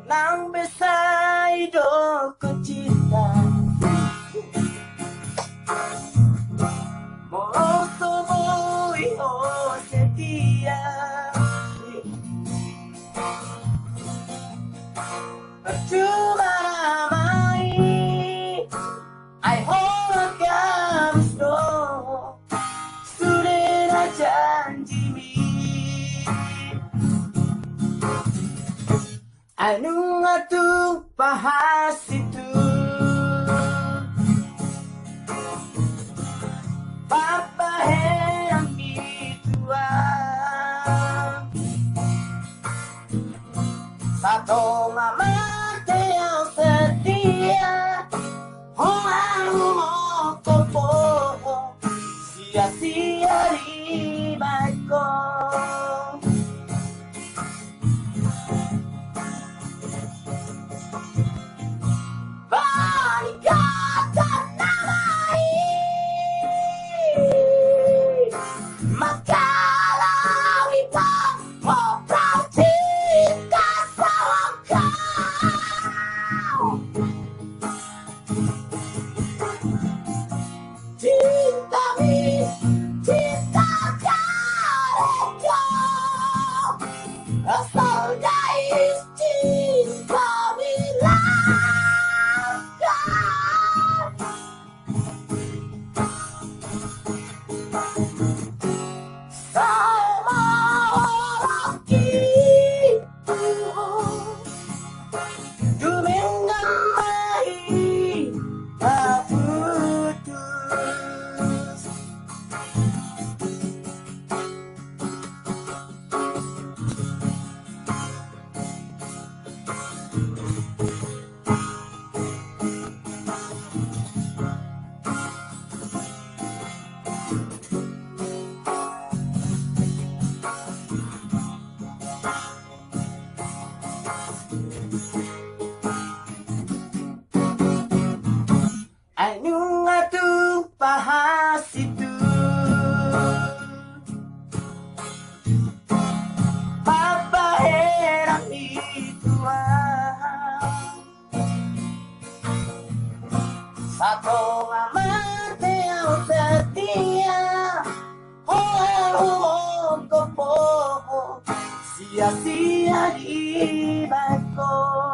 Nang besar hidupku cinta, mau temui oh setia, percuma ramai, I hold gamis no, sudah janji mi. Anu ngatu bahas itu, Papa yang tua, satu mama yang setia, aku mau kopo, sia-sia di balkon. Anu ngatu bahas itu, Papa heran itu satu amat yang setia, oh kopo sia-sia di balkon.